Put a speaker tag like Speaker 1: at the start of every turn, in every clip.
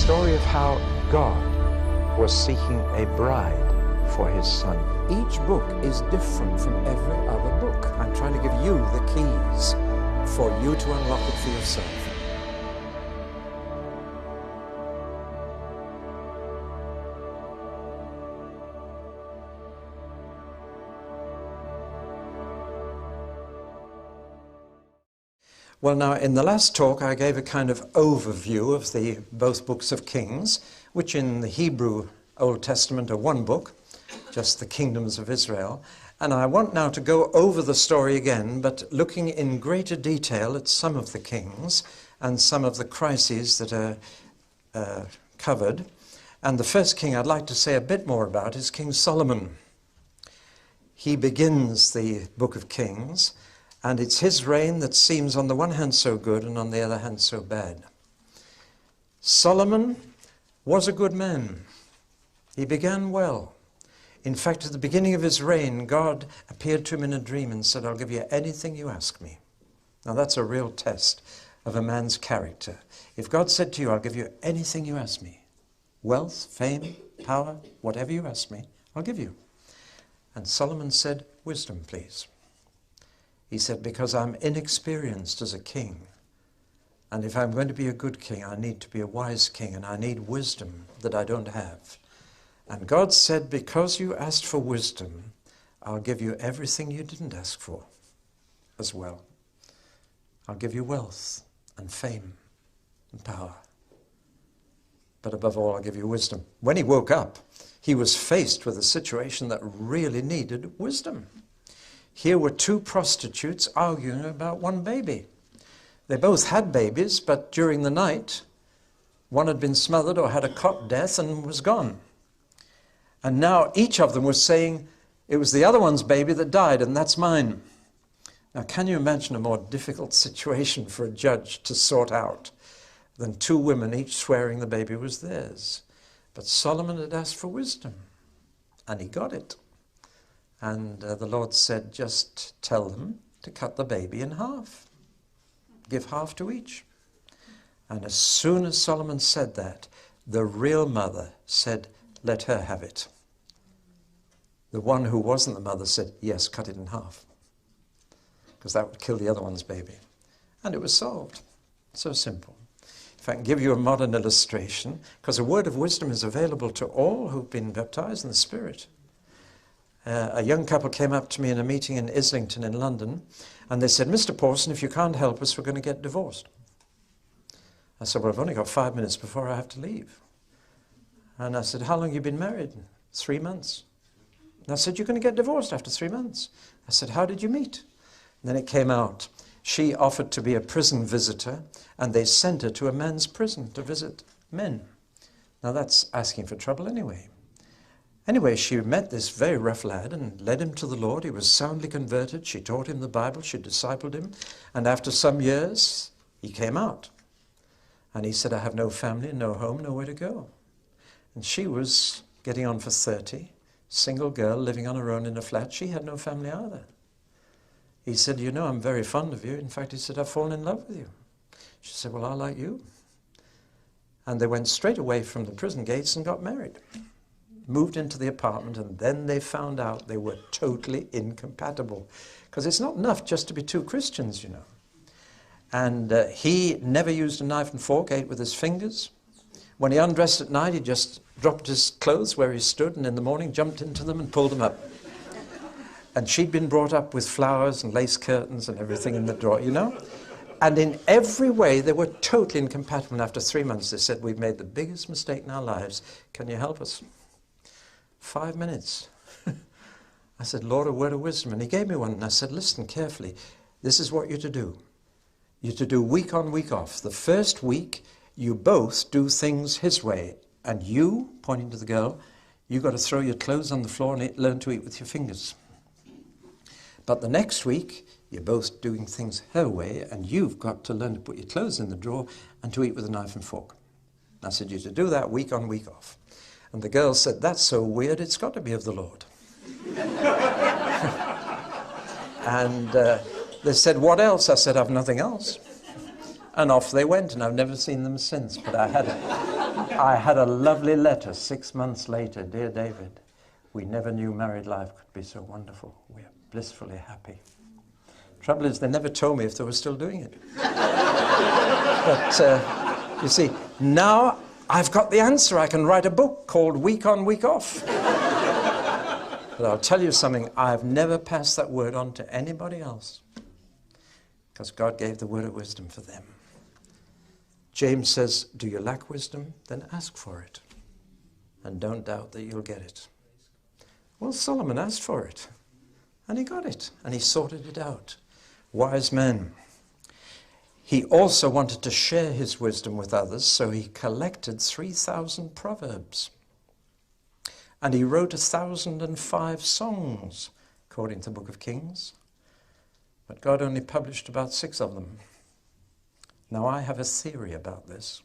Speaker 1: story of how God was seeking a bride for his son.
Speaker 2: Each book is different from every other book. I'm trying to give you the keys for you to unlock it for yourself. Well, now, in the last talk, I gave a kind of overview of both books of Kings, which in the Hebrew Old Testament are one book, just the kingdoms of Israel. And I want now to go over the story again, but looking in greater detail at some of the kings and some of the crises that are covered. And the first king I'd like to say a bit more about is King Solomon. He begins the book of Kings, and it's his reign that seems on the one hand so good and on the other hand so bad. Solomon was a good man. He began well. In fact, at the beginning of his reign, God appeared to him in a dream and said, "I'll give you anything you ask me." Now that's a real test of a man's character. If God said to you, "I'll give you anything you ask me, wealth, fame, power, whatever you ask me, I'll give you." And Solomon said, "Wisdom, please." He said, "Because I'm inexperienced as a king. And if I'm going to be a good king, I need to be a wise king, and I need wisdom that I don't have." And God said, "Because you asked for wisdom, I'll give you everything you didn't ask for as well. I'll give you wealth and fame and power. But above all, I'll give you wisdom." When he woke up, he was faced with a situation that really needed wisdom. Here were two prostitutes arguing about one baby. They both had babies, but during the night, one had been smothered or had a cot death and was gone. And now each of them was saying, "It was the other one's baby that died, and that's mine." Now, can you imagine a more difficult situation for a judge to sort out than two women each swearing the baby was theirs? But Solomon had asked for wisdom, and he got it. And the Lord said, "Just tell them to cut the baby in half. Give half to each." And as soon as Solomon said that, the real mother said, "Let her have it." The one who wasn't the mother said, "Yes, cut it in half," because that would kill the other one's baby. And it was solved. So simple. If I can give you a modern illustration, because a word of wisdom is available to all who've been baptized in the Spirit. A young couple came up to me in a meeting in Islington in London, and they said, "Mr. Pawson, if you can't help us, we're going to get divorced." I said, "Well, I've only got 5 minutes before I have to leave." And I said, "How long have you been married?" 3 months. And I said, "You're going to get divorced after 3 months." I said, "How did you meet?" And then it came out. She offered to be a prison visitor, and they sent her to a men's prison to visit men. Now that's asking for trouble anyway. Anyway, she met this very rough lad and led him to the Lord. He was soundly converted. She taught him the Bible. She discipled him. And after some years, he came out. And he said, "I have no family, no home, nowhere to go." And she was getting on for 30, single girl living on her own in a flat. She had no family either. He said, "You know, I'm very fond of you." In fact, he said, "I've fallen in love with you." She said, "Well, I like you." And they went straight away from the prison gates and got married. Moved into the apartment, and then they found out they were totally incompatible. Because it's not enough just to be two Christians, you know. And he never used a knife and fork, ate with his fingers. When he undressed at night, he just dropped his clothes where he stood, and in the morning jumped into them and pulled them up. And she'd been brought up with flowers and lace curtains and everything in the drawer, you know. And in every way, they were totally incompatible. And after 3 months, they said, "We've made the biggest mistake in our lives. Can you help us?" 5 minutes. I said, "Lord, a word of wisdom." And he gave me one. And I said, "Listen carefully. This is what you're to do. You're to do week on, week off. The first week, you both do things his way. And you," pointing to the girl, "you got to throw your clothes on the floor and learn to eat with your fingers. But the next week, you're both doing things her way, and you've got to learn to put your clothes in the drawer and to eat with a knife and fork." I said, "You're to do that week on, week off." And the girl said, "That's so weird, it's got to be of the Lord." And they said, "What else?" I said, "I've nothing else." And off they went, and I've never seen them since. But I had I had a lovely letter 6 months later. Dear David, we never knew married life could be so wonderful. We are blissfully happy. Trouble is, they never told me if they were still doing it. But you see, now I've got the answer. I can write a book called Week On, Week Off. But I'll tell you something, I've never passed that word on to anybody else, because God gave the word of wisdom for them. James says, do you lack wisdom? Then ask for it. And don't doubt that you'll get it. Well, Solomon asked for it. And he got it. And he sorted it out. Wise man. He also wanted to share his wisdom with others, so he collected 3,000 proverbs. And he wrote 1,005 songs, according to the book of Kings. But God only published about 6 of them. Now, I have a theory about this,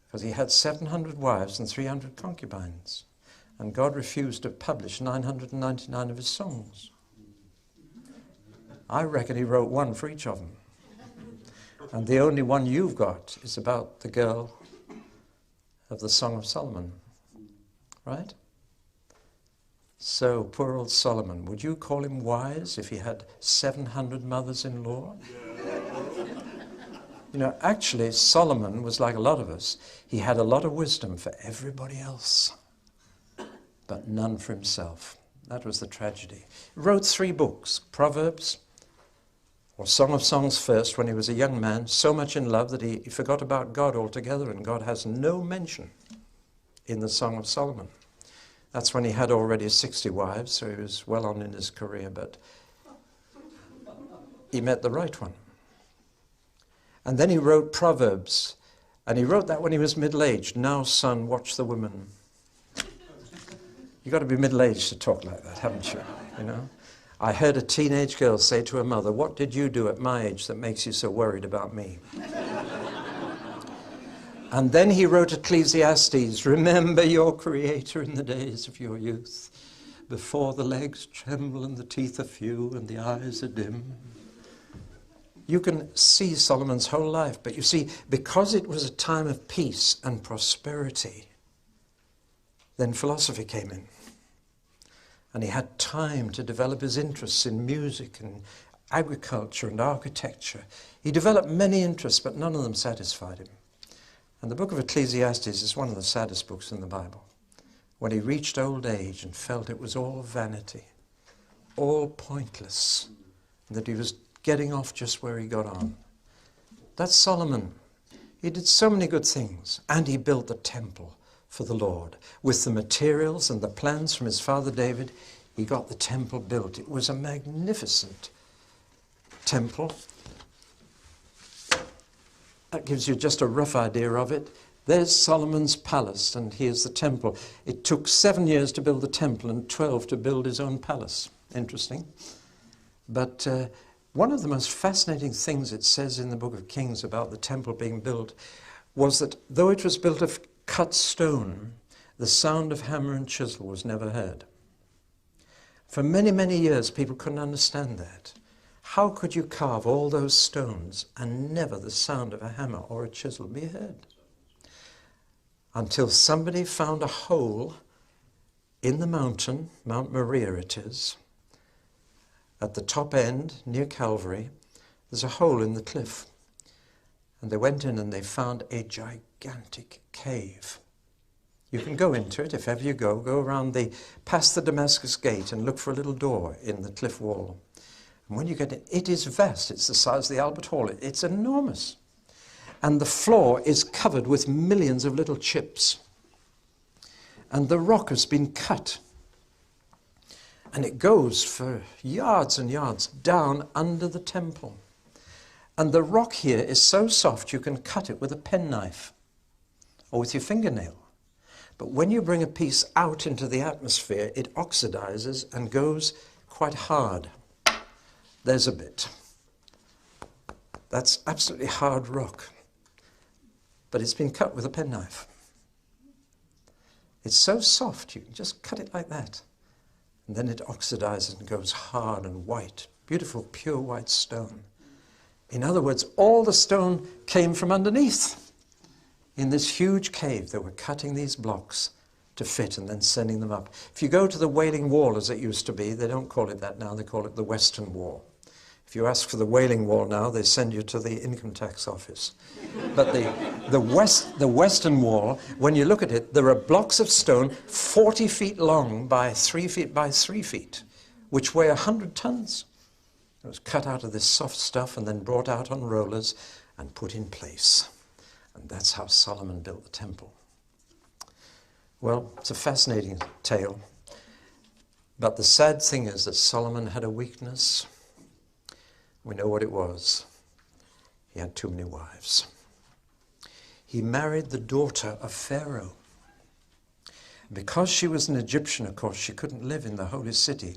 Speaker 2: because he had 700 wives and 300 concubines, and God refused to publish 999 of his songs. I reckon he wrote one for each of them. And the only one you've got is about the girl of the Song of Solomon. Right? So, poor old Solomon, would you call him wise if he had 700 mothers-in-law? You know, actually, Solomon was like a lot of us. He had a lot of wisdom for everybody else, but none for himself. That was the tragedy. He wrote 3 books, Proverbs, or Song of Songs first, when he was a young man, so much in love that he forgot about God altogether, and God has no mention in the Song of Solomon. That's when he had already 60 wives, so he was well on in his career, but he met the right one. And then he wrote Proverbs, and he wrote that when he was middle-aged. Now, son, watch the women. You've got to be middle-aged to talk like that, haven't you? You know? I heard a teenage girl say to her mother, what did you do at my age that makes you so worried about me? And then he wrote Ecclesiastes, remember your Creator in the days of your youth, before the legs tremble and the teeth are few and the eyes are dim. You can see Solomon's whole life, but you see, because it was a time of peace and prosperity, then philosophy came in. And he had time to develop his interests in music and agriculture and architecture. He developed many interests, but none of them satisfied him. And the book of Ecclesiastes is one of the saddest books in the Bible. When he reached old age and felt it was all vanity, all pointless, and that he was getting off just where he got on. That's Solomon. He did so many good things, and he built the temple for the Lord. With the materials and the plans from his father David, he got the temple built. It was a magnificent temple. That gives you just a rough idea of it. There's Solomon's palace, and here's the temple. It took 7 years to build the temple and 12 to build his own palace. Interesting. But one of the most fascinating things it says in the book of Kings about the temple being built was that though it was built of cut stone, the sound of hammer and chisel was never heard. For many, many years, people couldn't understand that. How could you carve all those stones and never the sound of a hammer or a chisel be heard? Until somebody found a hole in the mountain, Mount Moriah it is, at the top end, near Calvary, there's a hole in the cliff. And they went in and they found a gigantic cave. You can go into it if ever you go around past the Damascus Gate and look for a little door in the cliff wall. And when you get in, it is vast. It's the size of the Albert Hall. It's enormous. And the floor is covered with millions of little chips. And the rock has been cut. And it goes for yards and yards down under the temple. And the rock here is so soft you can cut it with a penknife or with your fingernail. But when you bring a piece out into the atmosphere, it oxidizes and goes quite hard. There's a bit. That's absolutely hard rock. But it's been cut with a penknife. It's so soft, you can just cut it like that. And then it oxidizes and goes hard and white. Beautiful, pure white stone. In other words, all the stone came from underneath. In this huge cave, they were cutting these blocks to fit and then sending them up. If you go to the Wailing Wall, as it used to be, they don't call it that now, they call it the Western Wall. If you ask for the Wailing Wall now, they send you to the income tax office. But the Western Wall, when you look at it, there are blocks of stone 40 feet long by 3 feet by 3 feet, which weigh 100 tons. It was cut out of this soft stuff and then brought out on rollers and put in place. And that's how Solomon built the temple. Well, it's a fascinating tale. But the sad thing is that Solomon had a weakness. We know what it was. He had too many wives. He married the daughter of Pharaoh. Because she was an Egyptian, of course, she couldn't live in the holy city.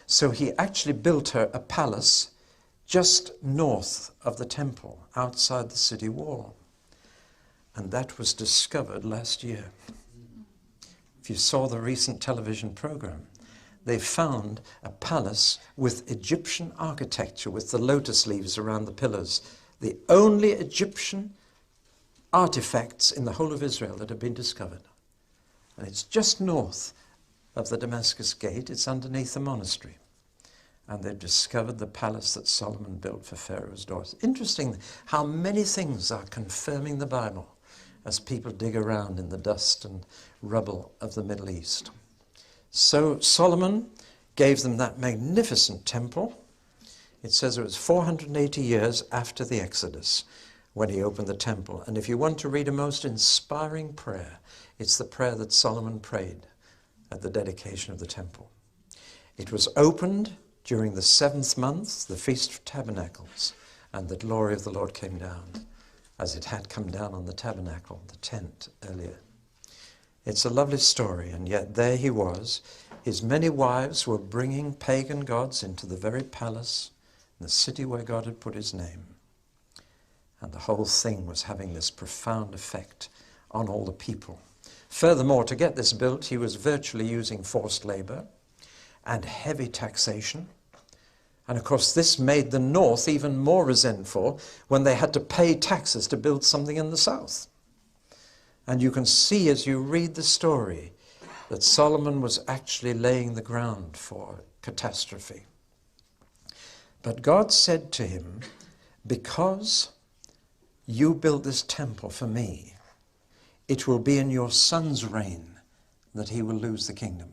Speaker 2: So he actually built her a palace just north of the temple, outside the city wall. And that was discovered last year. If you saw the recent television program, they found a palace with Egyptian architecture, with the lotus leaves around the pillars. The only Egyptian artifacts in the whole of Israel that have been discovered. And it's just north of the Damascus Gate. It's underneath the monastery. And they've discovered the palace that Solomon built for Pharaoh's daughter. Interesting how many things are confirming the Bible as people dig around in the dust and rubble of the Middle East. So Solomon gave them that magnificent temple. It says it was 480 years after the Exodus when he opened the temple. And if you want to read a most inspiring prayer, it's the prayer that Solomon prayed at the dedication of the temple. It was opened during the 7th month, the Feast of Tabernacles, and the glory of the Lord came down, as it had come down on the tabernacle, the tent, earlier. It's a lovely story, and yet there he was. His many wives were bringing pagan gods into the very palace, in the city where God had put his name. And the whole thing was having this profound effect on all the people. Furthermore, to get this built, he was virtually using forced labor and heavy taxation. And of course, this made the north even more resentful when they had to pay taxes to build something in the south. And you can see as you read the story that Solomon was actually laying the ground for catastrophe. But God said to him, because you built this temple for me, it will be in your son's reign that he will lose the kingdom.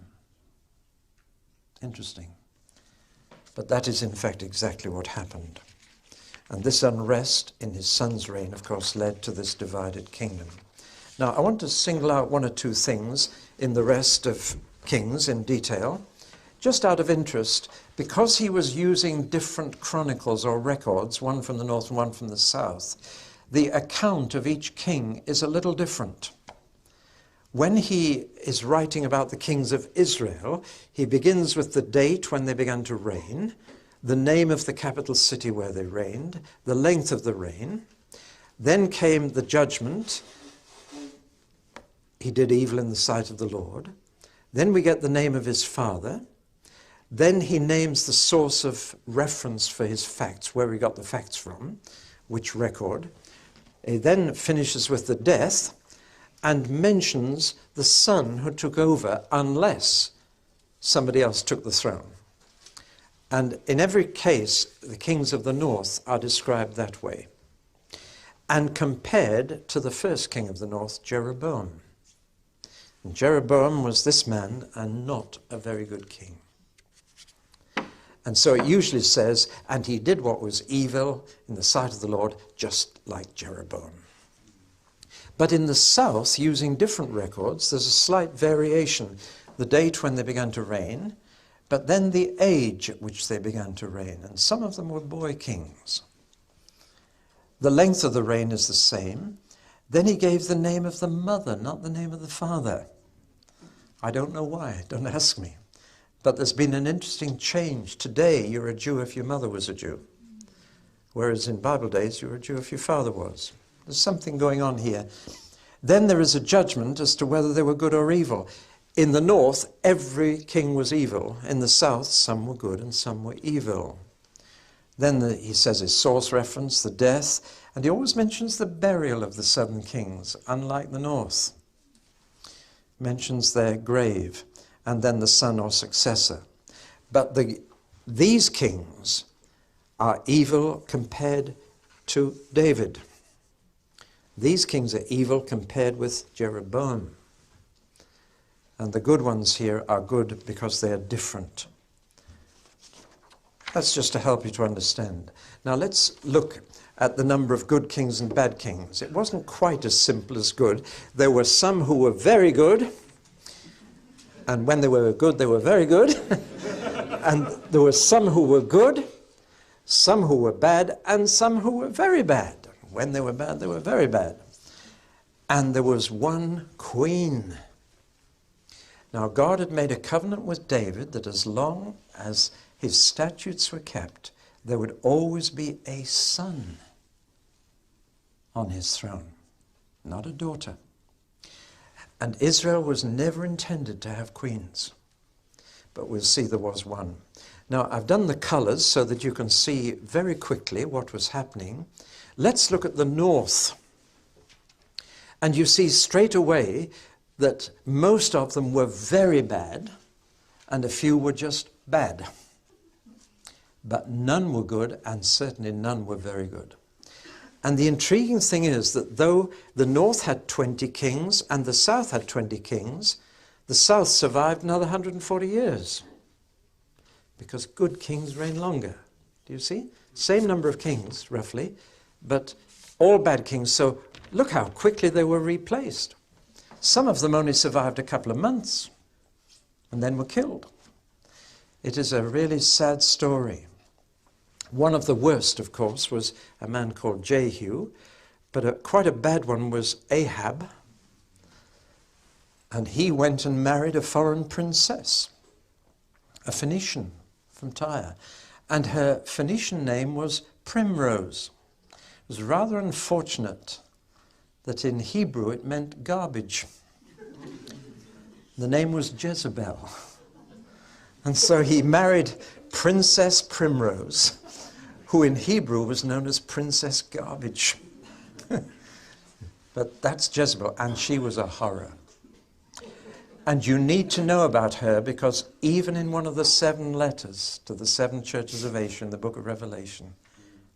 Speaker 2: Interesting. But that is in fact exactly what happened. And this unrest in his son's reign, of course, led to this divided kingdom. Now, I want to single out one or two things in the rest of Kings in detail, just out of interest, because he was using different chronicles or records, one from the north and one from the south. The account of each king is a little different. When he is writing about the kings of Israel, he begins with the date when they began to reign, the name of the capital city where they reigned, the length of the reign. Then came the judgment. He did evil in the sight of the Lord. Then we get the name of his father. Then he names the source of reference for his facts, where he got the facts from, which record. He then finishes with the death and mentions the son who took over unless somebody else took the throne. And in every case, the kings of the north are described that way and compared to the first king of the north, Jeroboam. And Jeroboam was this man and not a very good king. And so it usually says, and he did what was evil in the sight of the Lord, just like Jeroboam. But in the south, using different records, there's a slight variation. The date when they began to reign, but then the age at which they began to reign. And some of them were boy kings. The length of the reign is the same. Then he gave the name of the mother, not the name of the father. I don't know why, don't ask me. But there's been an interesting change. Today, you're a Jew if your mother was a Jew. Whereas in Bible days, you were a Jew if your father was. There's something going on here. Then there is a judgment as to whether they were good or evil. In the north, every king was evil. In the south, some were good and some were evil. Then he says his source reference, the death, and he always mentions the burial of the southern kings, unlike the north. Mentions their grave, and then the son or successor. But these kings are evil compared to David. These kings are evil compared with Jeroboam. And the good ones here are good because they are different. That's just to help you to understand. Now let's look at the number of good kings and bad kings. It wasn't quite as simple as good. There were some who were very good, and when they were good, they were very good. And there were some who were good, some who were bad, and some who were very bad. When they were bad, they were very bad. And there was one queen. Now God had made a covenant with David that as long as his statutes were kept, there would always be a son on his throne, not a daughter. And Israel was never intended to have queens, but we'll see there was one. Now I've done the colors so that you can see very quickly what was happening. Let's look at the north. And you see straight away that most of them were very bad and a few were just bad. But none were good, and certainly none were very good. And the intriguing thing is that though the north had 20 kings and the south had 20 kings, the south survived another 140 years. Because good kings reign longer. Do you see? Same number of kings, roughly, but all bad kings. So look how quickly they were replaced. Some of them only survived a couple of months and then were killed. It is a really sad story. One of the worst, of course, was a man called Jehu, but quite a bad one was Ahab. And he went and married a foreign princess, a Phoenician from Tyre. And her Phoenician name was Primrose. It was rather unfortunate that in Hebrew it meant garbage. The name was Jezebel. And so he married Princess Primrose, who in Hebrew was known as Princess Garbage. But that's Jezebel, and she was a horror. And you need to know about her because even in one of the 7 letters to the 7 churches of Asia in the book of Revelation,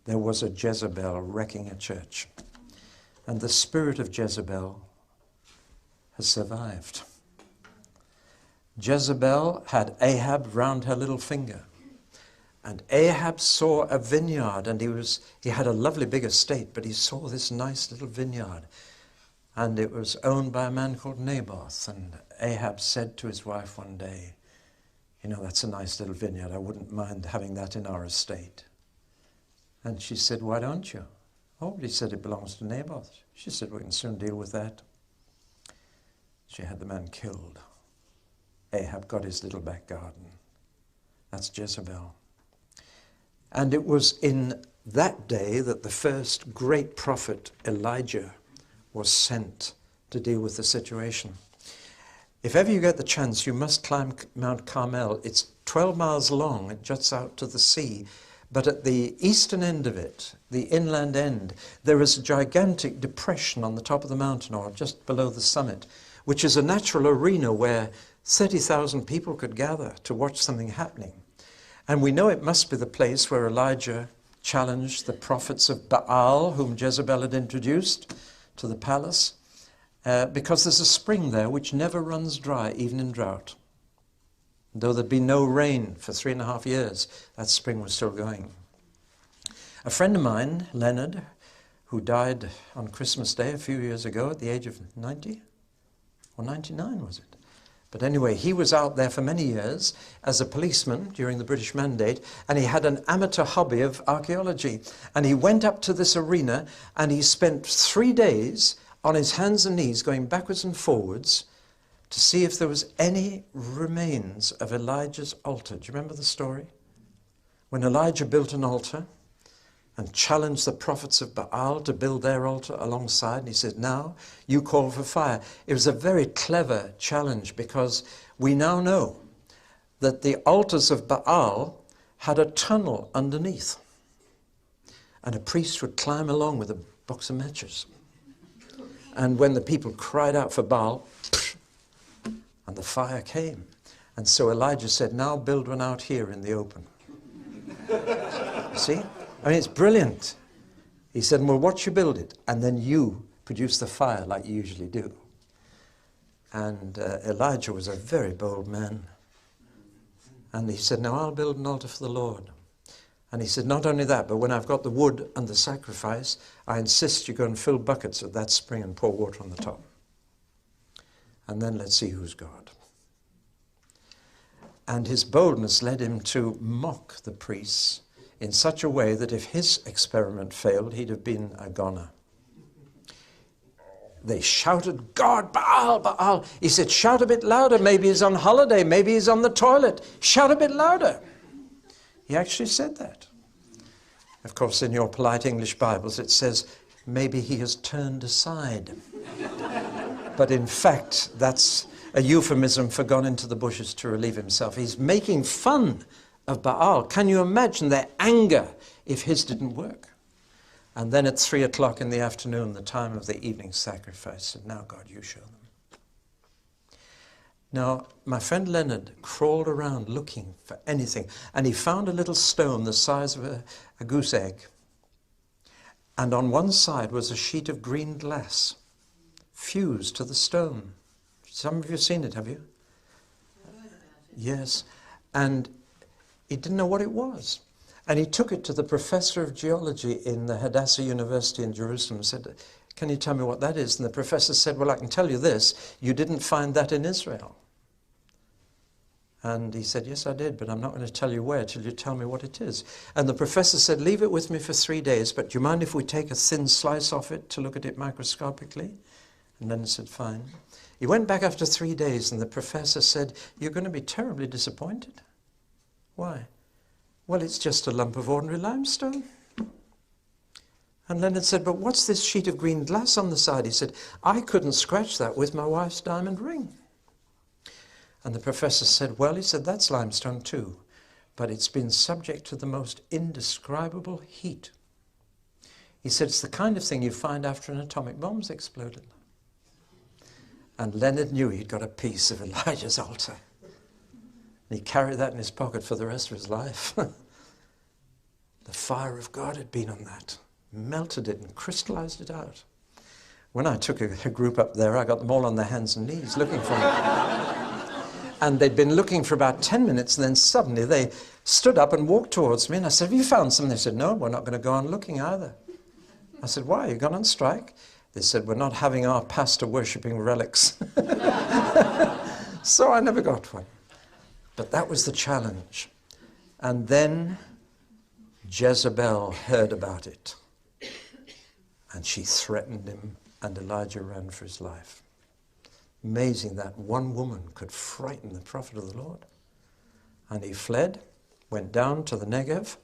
Speaker 2: there was a Jezebel wrecking a church. And the spirit of Jezebel has survived. Jezebel had Ahab round her little finger. And Ahab saw a vineyard, and he had a lovely big estate, but he saw this nice little vineyard. And it was owned by a man called Naboth. And Ahab said to his wife one day, you know, that's a nice little vineyard. I wouldn't mind having that in our estate. And she said, why don't you? Oh, but he said it belongs to Naboth. She said, we can soon deal with that. She had the man killed. Ahab got his little back garden. That's Jezebel. And it was in that day that the first great prophet, Elijah, was sent to deal with the situation. If ever you get the chance, you must climb Mount Carmel. It's 12 miles long. It juts out to the sea. But at the eastern end of it, the inland end, there is a gigantic depression on the top of the mountain, or just below the summit, which is a natural arena where 30,000 people could gather to watch something happening. And we know it must be the place where Elijah challenged the prophets of Baal, whom Jezebel had introduced to the palace, because there's a spring there which never runs dry, even in drought. Though there'd been no rain for 3.5 years, that spring was still going. A friend of mine, Leonard, who died on Christmas Day a few years ago at the age of 90, or 99 was it? But anyway, he was out there for many years as a policeman during the British Mandate, and he had an amateur hobby of archaeology. And he went up to this arena, and he spent 3 days on his hands and knees going backwards and forwards to see if there was any remains of Elijah's altar. Do you remember the story? When Elijah built an altar and challenged the prophets of Baal to build their altar alongside, and he said, now you call for fire. It was a very clever challenge because we now know that the altars of Baal had a tunnel underneath. and a priest would climb along with a box of matches. And when the people cried out for Baal, and the fire came. And so Elijah said, now build one out here in the open. See? I mean, it's brilliant. He said, well, watch you build it, and then you produce the fire like you usually do. And Elijah was a very bold man. And he said, now I'll build an altar for the Lord. And he said, not only that, but when I've got the wood and the sacrifice, I insist you go and fill buckets at that spring and pour water on the top. And then let's see who's God. And his boldness led him to mock the priests in such a way that if his experiment failed, he'd have been a goner. They shouted, God, Baal, Baal. He said, shout a bit louder. Maybe he's on holiday. Maybe he's on the toilet. Shout a bit louder. He actually said that. Of course, in your polite English Bibles, it says, maybe he has turned aside. But in fact, that's a euphemism for gone into the bushes to relieve himself. He's making fun of Baal. Can you imagine their anger if his didn't work? And then at 3 o'clock in the afternoon, the time of the evening sacrifice, said, now, God, you show them. Now, my friend Leonard crawled around looking for anything, and he found a little stone the size of a goose egg. And on one side was a sheet of green glass fused to the stone. Some of you have seen it, have you? Yes. And he didn't know what it was. And he took it to the professor of geology in the Hadassah University in Jerusalem and said, can you tell me what that is? And the professor said, well, I can tell you this. You didn't find that in Israel. And he said, yes, I did, but I'm not going to tell you where till you tell me what it is. And the professor said, leave it with me for 3 days, but do you mind if we take a thin slice off it to look at it microscopically? And Leonard said, fine. He went back after 3 days, and the professor said, you're going to be terribly disappointed. Why? Well, it's just a lump of ordinary limestone. And Leonard said, but what's this sheet of green glass on the side? He said, I couldn't scratch that with my wife's diamond ring. And the professor said, well, he said, that's limestone too, but it's been subject to the most indescribable heat. He said, it's the kind of thing you find after an atomic bomb's exploded. And Leonard knew he'd got a piece of Elijah's altar. And he carried that in his pocket for the rest of his life. The fire of God had been on that, melted it and crystallized it out. When I took a group up there, I got them all on their hands and knees looking for it. And they'd been looking for about 10 minutes, and then suddenly they stood up and walked towards me, and I said, have you found something? They said, no, we're not going to go on looking either. I said, why? You gone on strike? They said, we're not having our pastor worshipping relics. So I never got one. But that was the challenge. And then Jezebel heard about it. And she threatened him, and Elijah ran for his life. Amazing that one woman could frighten the prophet of the Lord. And he fled, went down to the Negev,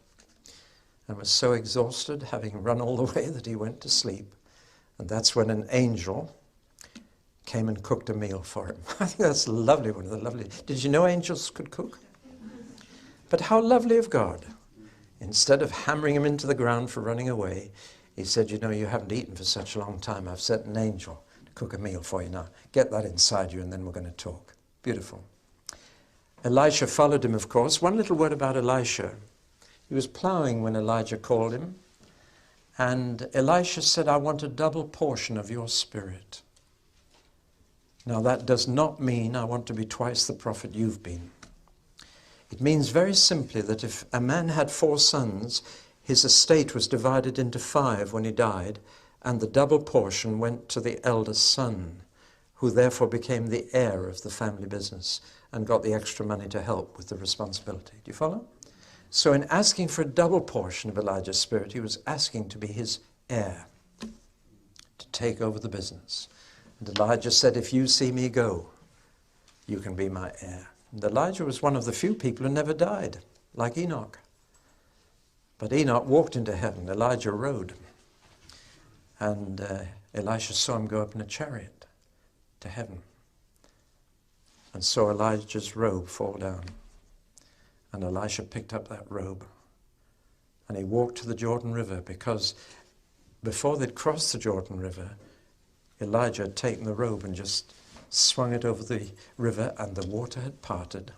Speaker 2: and was so exhausted, having run all the way, that he went to sleep. And that's when an angel came and cooked a meal for him. I think that's lovely, one of the lovely. Did you know angels could cook? But how lovely of God. Instead of hammering him into the ground for running away, he said, you know, you haven't eaten for such a long time. I've sent an angel to cook a meal for you now. Get that inside you, and then we're going to talk. Beautiful. Elisha followed him, of course. One little word about Elisha. He was plowing when Elijah called him. And Elisha said, I want a double portion of your spirit. Now, that does not mean I want to be twice the prophet you've been. It means very simply that if a man had 4 sons, his estate was divided into 5 when he died, and the double portion went to the eldest son, who therefore became the heir of the family business and got the extra money to help with the responsibility. Do you follow? So in asking for a double portion of Elijah's spirit, he was asking to be his heir, to take over the business. And Elijah said, if you see me go, you can be my heir. And Elijah was one of the few people who never died, like Enoch. But Enoch walked into heaven. Elijah rode. And Elisha saw him go up in a chariot to heaven. And saw Elijah's robe fall down. And Elisha picked up that robe And he walked to the Jordan River, because before they'd crossed the Jordan River, Elijah had taken the robe and just swung it over the river, and the water had parted.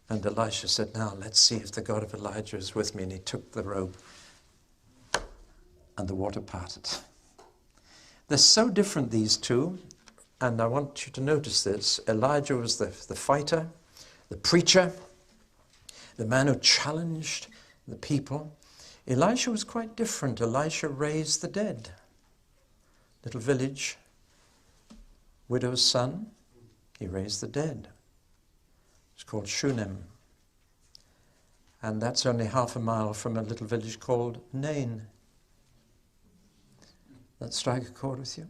Speaker 2: And Elisha said, now let's see if the God of Elijah is with me. And he took the robe, and the water parted. They're so different, these two, and I want you to notice this. Elijah was the fighter, the preacher, the man who challenged the people. Elisha was quite different. Elisha raised the dead. Little village, widow's son, he raised the dead. It's called Shunem. And that's only half a mile from a little village called Nain. That strike a chord with you?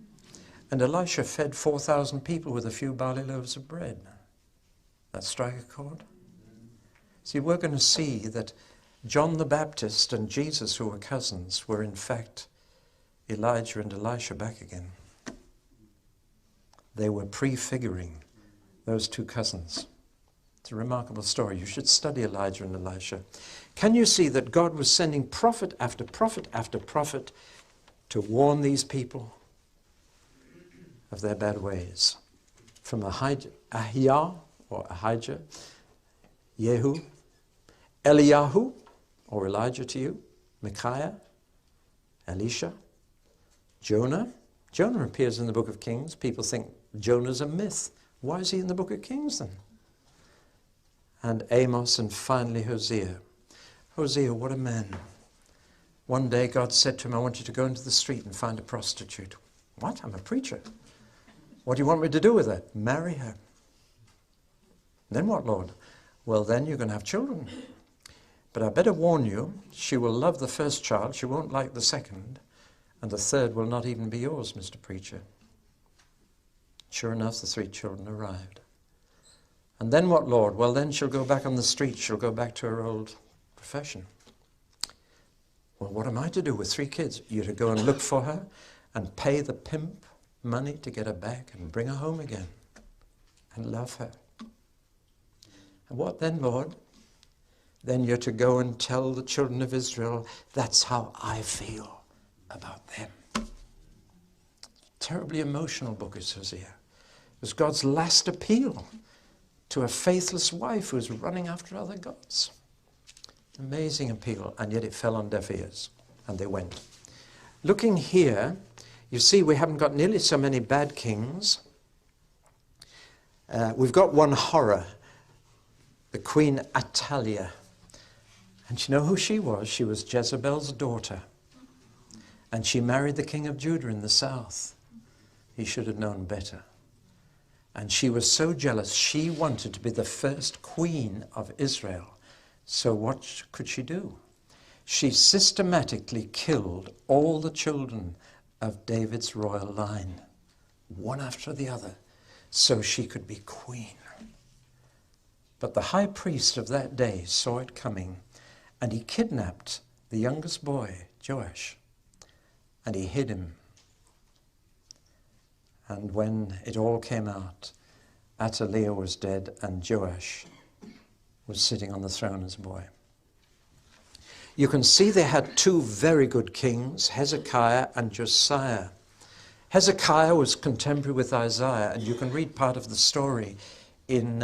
Speaker 2: And Elisha fed 4,000 people with a few barley loaves of bread. That strike a chord? See, we're going to see that John the Baptist and Jesus, who were cousins, were in fact Elijah and Elisha back again. They were prefiguring those two cousins. It's a remarkable story. You should study Elijah and Elisha. Can you see that God was sending prophet after prophet after prophet to warn these people of their bad ways? From Ahijah, or Ahijah, Jehu, Eliyahu, or Elijah to you, Micaiah, Elisha, Jonah. Jonah appears in the book of Kings. People think Jonah's a myth. Why is he in the book of Kings then? And Amos, and finally Hosea. Hosea, what a man. One day God said to him, I want you to go into the street and find a prostitute. What? I'm a preacher. What do you want me to do with her? Marry her. Then what, Lord? Well, then you're going to have children. But I better warn you, she will love the first child, she won't like the second, and the third will not even be yours, Mr. Preacher. Sure enough, the 3 children arrived. And then what, Lord? Well, then she'll go back on the street. She'll go back to her old profession. Well, what am I to do with 3 kids? You're to go and look for her and pay the pimp money to get her back and bring her home again and love her. And what then, Lord? Then you're to go and tell the children of Israel, that's how I feel about them. Terribly emotional book is Hosea. It was God's last appeal to a faithless wife who was running after other gods. Amazing appeal, and yet it fell on deaf ears, and they went. Looking here, you see we haven't got nearly so many bad kings. We've got one horror, the Queen Athaliah. And you know who she was? She was Jezebel's daughter. And she married the king of Judah in the south. He should have known better. And she was so jealous, she wanted to be the first queen of Israel. So what could she do? She systematically killed all the children of David's royal line, one after the other, so she could be queen. But the high priest of that day saw it coming, and he kidnapped the youngest boy, Joash, and he hid him. And when it all came out, Athaliah was dead and Joash was sitting on the throne as a boy. You can see they had 2 very good kings, Hezekiah and Josiah. Hezekiah was contemporary with Isaiah, and you can read part of the story in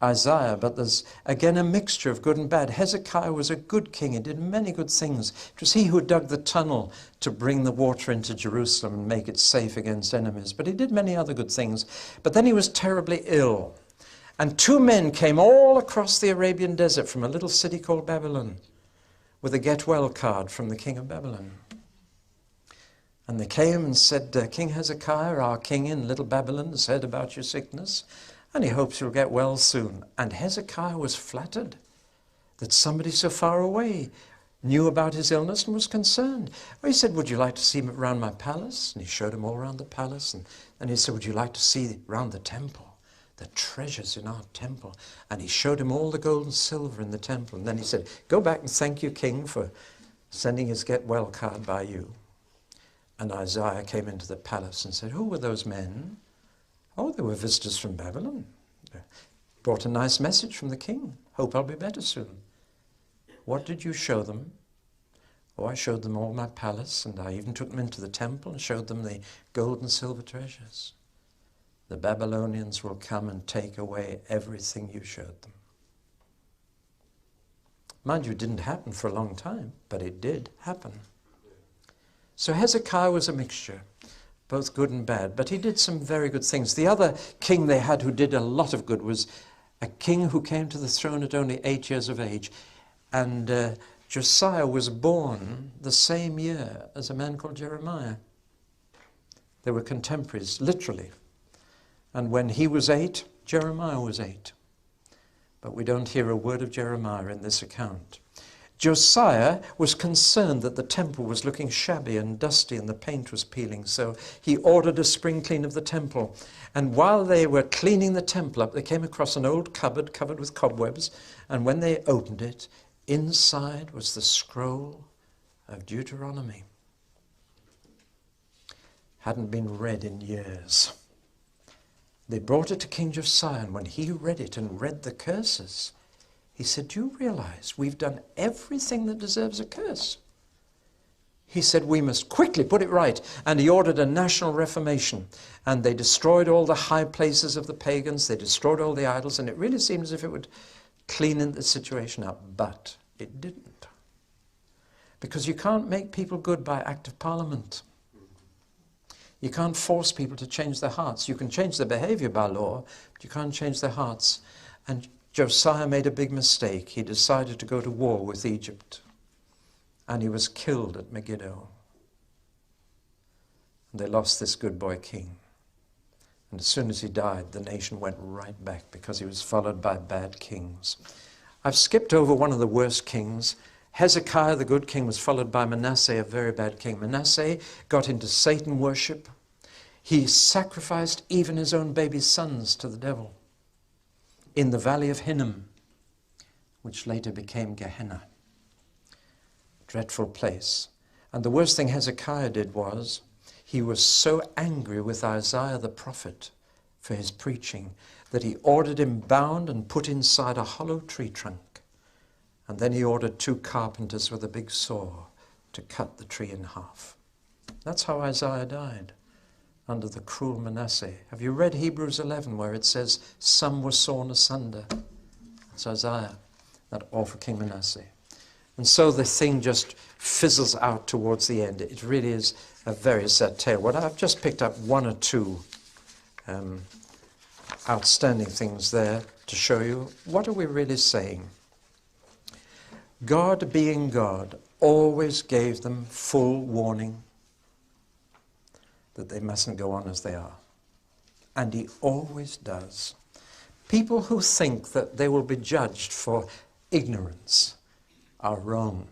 Speaker 2: Isaiah, but there's again a mixture of good and bad. Hezekiah was a good king. He did many good things. It was he who dug the tunnel to bring the water into Jerusalem and make it safe against enemies. But he did many other good things. But then he was terribly ill. And 2 men came all across the Arabian desert from a little city called Babylon with a get well card from the king of Babylon. And they came and said, King Hezekiah, our king in little Babylon, has heard about your sickness, and he hopes you'll get well soon. And Hezekiah was flattered that somebody so far away knew about his illness and was concerned. Well, he said, would you like to see me around my palace? And he showed him all around the palace. And then he said, would you like to see around the temple, the treasures in our temple? And he showed him all the gold and silver in the temple. And then he said, go back and thank your king for sending his get well card by you. And Isaiah came into the palace and said, who were those men? Oh, they were visitors from Babylon. They brought a nice message from the king. Hope I'll be better soon. What did you show them? Oh, I showed them all my palace, and I even took them into the temple and showed them the gold and silver treasures. The Babylonians will come and take away everything you showed them. Mind you, it didn't happen for a long time, but it did happen. So Hezekiah was a mixture, both good and bad, but he did some very good things. The other king they had who did a lot of good was a king who came to the throne at only 8 years of age. And Josiah was born the same year as a man called Jeremiah. They were contemporaries, literally. And when he was 8, Jeremiah was 8. But we don't hear a word of Jeremiah in this account. Josiah was concerned that the temple was looking shabby and dusty and the paint was peeling, so he ordered a spring clean of the temple. And while they were cleaning the temple up, they came across an old cupboard covered with cobwebs, and when they opened it, inside was the scroll of Deuteronomy. Hadn't been read in years. They brought it to King Josiah, and when he read it and read the curses, he said, "Do you realize we've done everything that deserves a curse?" He said, "We must quickly put it right." And he ordered a national reformation. And they destroyed all the high places of the pagans. They destroyed all the idols. And it really seemed as if it would clean the situation up. But it didn't. Because you can't make people good by act of parliament. You can't force people to change their hearts. You can change their behavior by law, but you can't change their hearts. And Josiah made a big mistake. He decided to go to war with Egypt. And he was killed at Megiddo. And they lost this good boy king. And as soon as he died, the nation went right back because he was followed by bad kings. I've skipped over one of the worst kings. Hezekiah, the good king, was followed by Manasseh, a very bad king. Manasseh got into Satan worship. He sacrificed even his own baby sons to the devil in the valley of Hinnom, which later became Gehenna. Dreadful place. And the worst thing Hezekiah did was, he was so angry with Isaiah the prophet for his preaching that he ordered him bound and put inside a hollow tree trunk. And then he ordered 2 carpenters with a big saw to cut the tree in half. That's how Isaiah died, under the cruel Manasseh. Have you read Hebrews 11 where it says, some were sawn asunder? That's Isaiah, that awful King Manasseh. And so the thing just fizzles out towards the end. It really is a very sad tale. Well, I've just picked up 1 or 2 outstanding things there to show you. What are we really saying? God, being God, always gave them full warning that they mustn't go on as they are. And he always does. People who think that they will be judged for ignorance are wrong.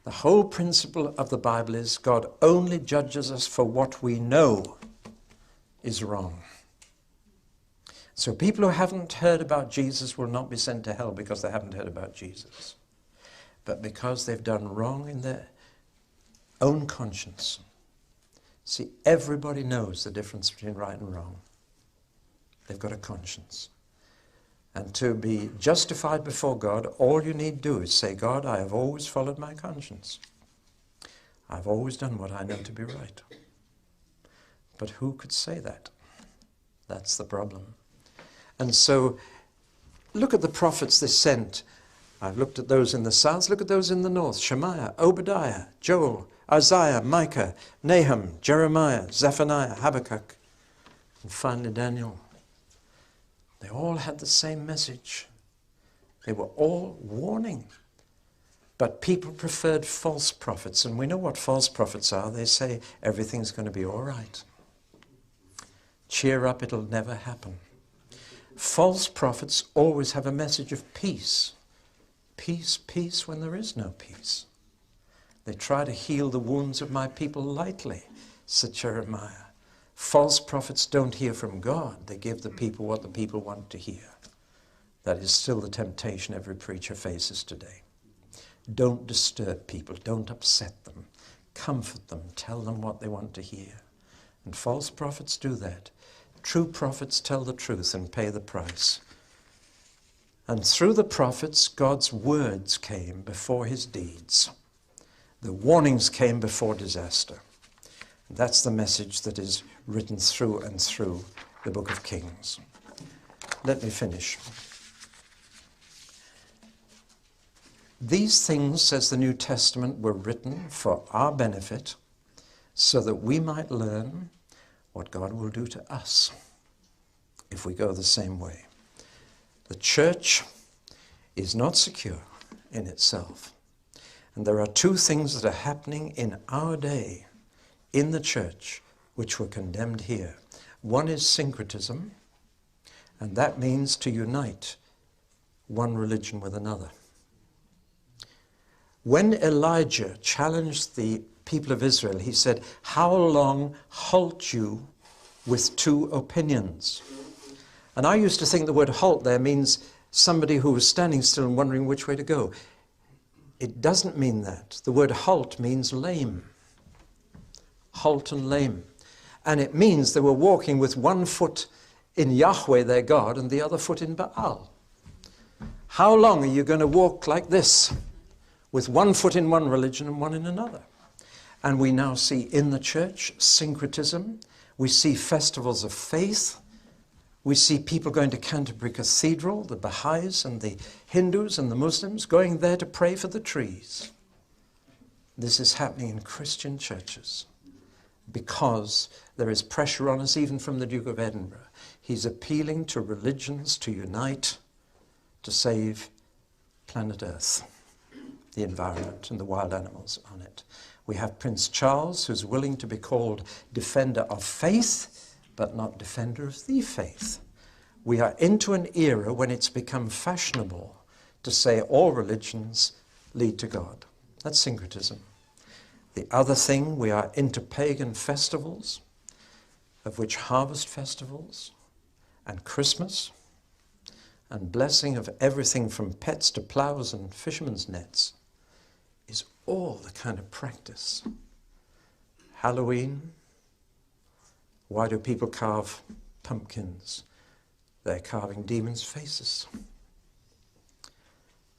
Speaker 2: The whole principle of the Bible is God only judges us for what we know is wrong. So people who haven't heard about Jesus will not be sent to hell because they haven't heard about Jesus, but because they've done wrong in their own conscience. See, everybody knows the difference between right and wrong. They've got a conscience. And to be justified before God, all you need do is say, God, I have always followed my conscience. I've always done what I know to be right. But who could say that? That's the problem. And so, look at the prophets they sent. I've looked at those in the south, look at those in the north. Shemaiah, Obadiah, Joel, Isaiah, Micah, Nahum, Jeremiah, Zephaniah, Habakkuk, and finally Daniel. They all had the same message. They were all warning. But people preferred false prophets, and we know what false prophets are. They say everything's going to be all right. Cheer up, it'll never happen. False prophets always have a message of peace. Peace, peace when there is no peace. They try to heal the wounds of my people lightly, said Jeremiah. False prophets don't hear from God. They give the people what the people want to hear. That is still the temptation every preacher faces today. Don't disturb people. Don't upset them. Comfort them. Tell them what they want to hear. And false prophets do that. True prophets tell the truth and pay the price. And through the prophets, God's words came before his deeds. The warnings came before disaster. That's the message that is written through and through the book of Kings. Let me finish. These things, says the New Testament, were written for our benefit so that we might learn what God will do to us if we go the same way. The church is not secure in itself. And there are two things that are happening in our day in the church which were condemned here. One is syncretism, and that means to unite one religion with another. When Elijah challenged the people of Israel, he said, "How long halt you with two opinions?" And I used to think the word halt there means somebody who was standing still and wondering which way to go. It doesn't mean that. The word halt means lame. Halt and lame. And it means they were walking with one foot in Yahweh, their God, and the other foot in Baal. How long are you going to walk like this, with one foot in one religion and one in another? And we now see in the church syncretism. We see festivals of faith. We see people going to Canterbury Cathedral, the Baha'is and the Hindus and the Muslims, going there to pray for the trees. This is happening in Christian churches because there is pressure on us even from the Duke of Edinburgh. He's appealing to religions to unite to save planet Earth, the environment and the wild animals on it. We have Prince Charles, who's willing to be called defender of faith, but not defender of the faith. We are into an era when it's become fashionable to say all religions lead to God. That's syncretism. The other thing, we are into pagan festivals, of which harvest festivals and Christmas and blessing of everything from pets to plows and fishermen's nets is all the kind of practice. Halloween, why do people carve pumpkins? They're carving demons' faces.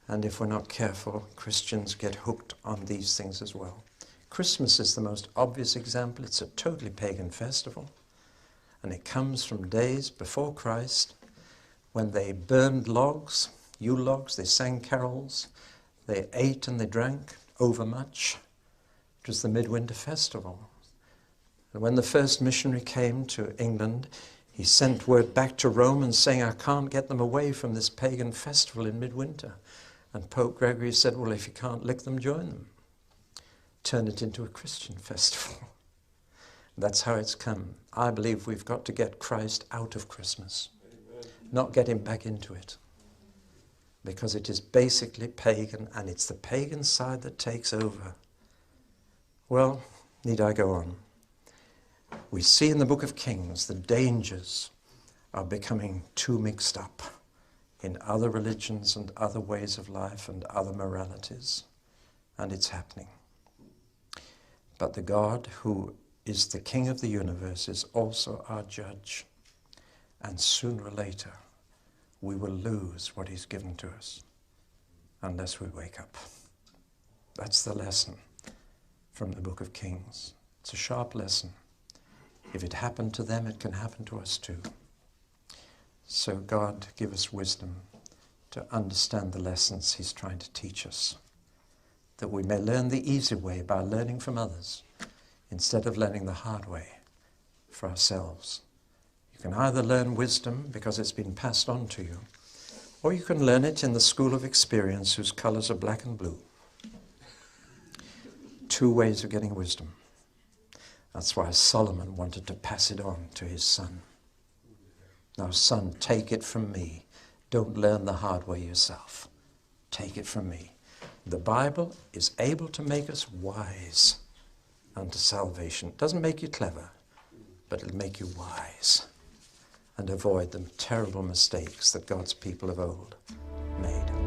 Speaker 2: And if we're not careful, Christians get hooked on these things as well. Christmas is the most obvious example. It's a totally pagan festival. And it comes from days before Christ when they burned logs, Yule logs, they sang carols, they ate and they drank overmuch. It was the midwinter festival. And when the first missionary came to England, he sent word back to Rome and saying, "I can't get them away from this pagan festival in midwinter." And Pope Gregory said, "Well, if you can't lick them, join them. Turn it into a Christian festival." That's how it's come. I believe we've got to get Christ out of Christmas, not get him back into it, because it is basically pagan, and it's the pagan side that takes over. Well, need I go on? We see in the book of Kings the dangers of becoming too mixed up in other religions and other ways of life and other moralities, and it's happening. But the God who is the King of the universe is also our judge, and sooner or later we will lose what he's given to us unless we wake up. That's the lesson from the book of Kings. It's a sharp lesson. If it happened to them, it can happen to us too. So God, give us wisdom to understand the lessons he's trying to teach us, that we may learn the easy way by learning from others instead of learning the hard way for ourselves. You can either learn wisdom because it's been passed on to you, or you can learn it in the school of experience whose colors are black and blue. Two ways of getting wisdom. That's why Solomon wanted to pass it on to his son. Now, son, take it from me. Don't learn the hard way yourself. Take it from me. The Bible is able to make us wise unto salvation. It doesn't make you clever, but it'll make you wise and avoid the terrible mistakes that God's people of old made.